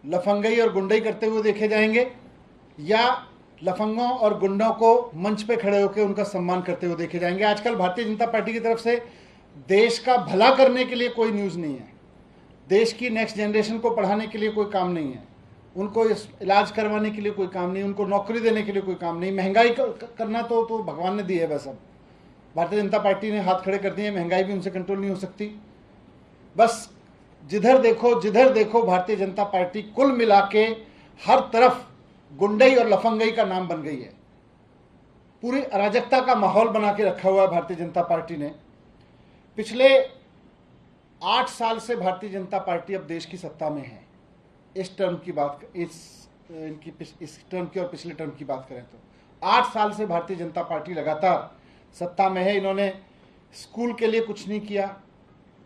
लफंगई और गुंडई करते हुए देखे जाएंगे या लफंगों और गुंडों को मंच पे खड़े होकर उनका सम्मान करते हुए देखे जाएंगे। आजकल भारतीय जनता पार्टी की तरफ से देश का भला करने के लिए कोई न्यूज़ नहीं है, देश की नेक्स्ट जनरेशन को पढ़ाने के लिए कोई काम नहीं है, उनको इलाज करवाने के लिए कोई काम नहीं, उनको नौकरी देने के लिए कोई काम नहीं। महंगाई करना तो भगवान ने दी है, बस अब भारतीय जनता पार्टी ने हाथ खड़े कर दिए, महंगाई भी उनसे कंट्रोल नहीं हो सकती। बस जिधर देखो भारतीय जनता पार्टी कुल मिला के हर तरफ गुंडई और लफंगई का नाम बन गई है। पूरी अराजकता का माहौल बना के रखा हुआ है भारतीय जनता पार्टी ने। पिछले 8 साल से भारतीय जनता पार्टी अब देश की सत्ता में है। इस टर्म की बात, इस टर्म की और पिछले टर्म की बात करें तो 8 साल से भारतीय जनता पार्टी लगातार सत्ता में है। इन्होंने स्कूल के लिए कुछ नहीं किया,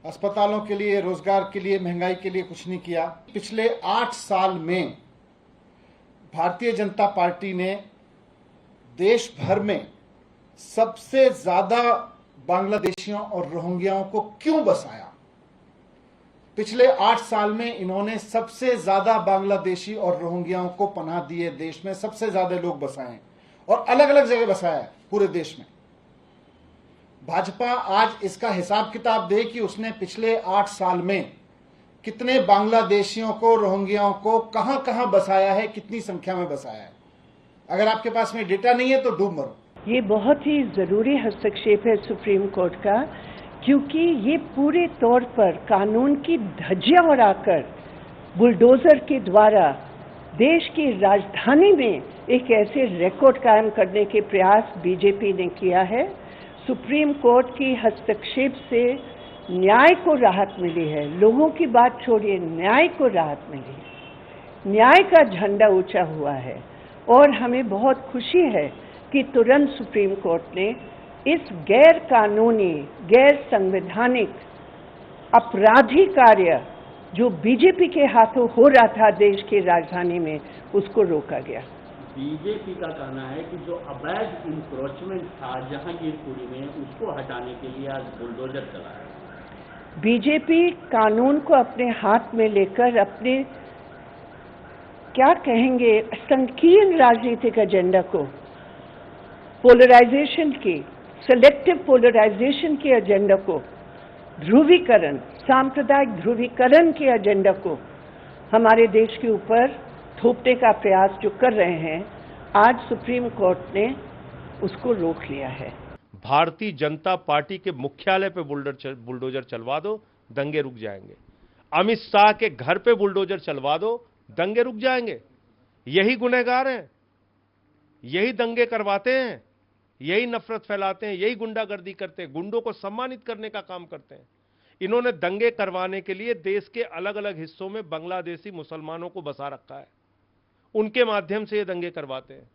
अस्पतालों के लिए, रोजगार के लिए, महंगाई के लिए कुछ नहीं किया। पिछले 8 साल में भारतीय जनता पार्टी ने देश भर में सबसे ज्यादा बांग्लादेशियों और रोहिंग्याओं को क्यों बसाया? पिछले 8 साल में इन्होंने सबसे ज्यादा बांग्लादेशी और रोहिंग्याओं को पनाह दी है। देश में सबसे ज्यादा लोग बसाए और अलग अलग जगह बसाया है पूरे देश में। भाजपा आज इसका हिसाब किताब दे कि उसने पिछले 8 साल में कितने बांग्लादेशियों को, रोहिंग्याओं को कहां कहां बसाया है, कितनी संख्या में बसाया है। अगर आपके पास में डेटा नहीं है तो डूब मरो। ये बहुत ही जरूरी हस्तक्षेप है सुप्रीम कोर्ट का, क्योंकि ये पूरे तौर पर कानून की धज्जियां उड़ाकर बुलडोजर के द्वारा देश की राजधानी में एक ऐसे रिकॉर्ड कायम करने के प्रयास बीजेपी ने किया है। सुप्रीम कोर्ट की हस्तक्षेप से न्याय को राहत मिली है। लोगों की बात छोड़िए, न्याय को राहत मिली है। न्याय का झंडा ऊंचा हुआ है और हमें बहुत खुशी है कि तुरंत सुप्रीम कोर्ट ने इस गैर कानूनी, गैर संवैधानिक आपराधिक कार्य जो बीजेपी के हाथों हो रहा था देश की राजधानी में, उसको रोका गया। बीजेपी का कहना है कि जो अवैध इंक्रोचमेंट था जहांगीरपुरी में, उसको हटाने के लिए आज बुलडोजर चलाया। बीजेपी कानून को अपने हाथ में लेकर अपने क्या कहेंगे संकीर्ण राजनीतिक एजेंडा को, पोलराइजेशन की, सेलेक्टिव पोलराइजेशन के एजेंडा को, ध्रुवीकरण, सांप्रदायिक ध्रुवीकरण के एजेंडा को हमारे देश के ऊपर थोपने का प्रयास जो कर रहे हैं, आज सुप्रीम कोर्ट ने उसको रोक लिया है। भारतीय जनता पार्टी के मुख्यालय पे बुलडोजर चलवा दो, दंगे रुक जाएंगे। अमित शाह के घर पे बुलडोजर चलवा दो, दंगे रुक जाएंगे। यही गुनहगार हैं, यही दंगे करवाते हैं, यही नफरत फैलाते हैं, यही गुंडागर्दी करते हैं, गुंडों को सम्मानित करने का काम करते हैं। इन्होंने दंगे करवाने के लिए देश के अलग अलग हिस्सों में बांग्लादेशी मुसलमानों को बसा रखा है। उनके माध्यम से ये दंगे करवाते हैं।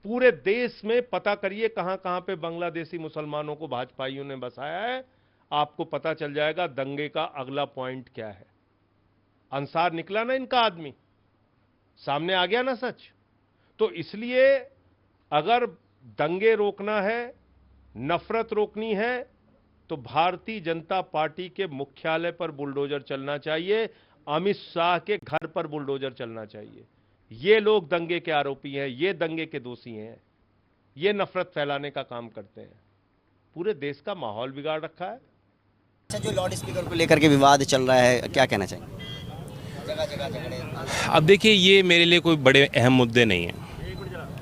पूरे देश में पता करिए कहां कहां पे बांग्लादेशी मुसलमानों को भाजपाइयों ने बसाया है, आपको पता चल जाएगा दंगे का अगला पॉइंट क्या है। अंसार निकला ना इनका आदमी, सामने आ गया ना सच। तो इसलिए अगर दंगे रोकना है, नफरत रोकनी है, तो भारतीय जनता पार्टी के मुख्यालय पर बुलडोजर चलना चाहिए, अमित शाह के घर पर बुलडोजर चलना चाहिए। ये लोग दंगे के आरोपी हैं, ये दंगे के दोषी हैं, ये नफरत फैलाने का काम करते हैं, पूरे देश का माहौल बिगाड़ रखा है। अच्छा, जो लाउड स्पीकर को लेकर के विवाद चल रहा है, क्या कहना चाहिए? जगह जगह झगड़े। अब देखिए, ये मेरे लिए कोई बड़े अहम मुद्दे नहीं हैं।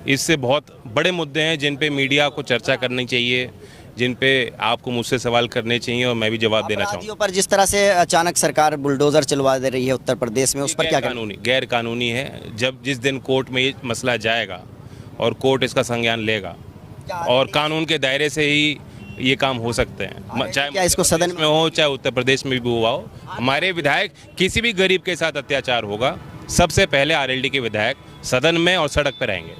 इससे बहुत बड़े मुद्दे हैं जिन पे मीडिया को चर्चा करनी चाहिए, जिन पे आपको मुझसे सवाल करने चाहिए और मैं भी जवाब देना चाहूँगा। पर जिस तरह से अचानक सरकार बुलडोजर चलवा दे रही है उत्तर प्रदेश में, उस पर क्या गैर कानूनी है। जब जिस दिन कोर्ट में ये मसला जाएगा और कोर्ट इसका संज्ञान लेगा और कानून के दायरे से ही ये काम हो सकते हैं, चाहे क्या इसको सदन में हो, चाहे उत्तर प्रदेश में भी हुआ हो। हमारे विधायक, किसी भी गरीब के साथ अत्याचार होगा, सबसे पहले आरएलडी के विधायक सदन में और सड़क पर रहेंगे।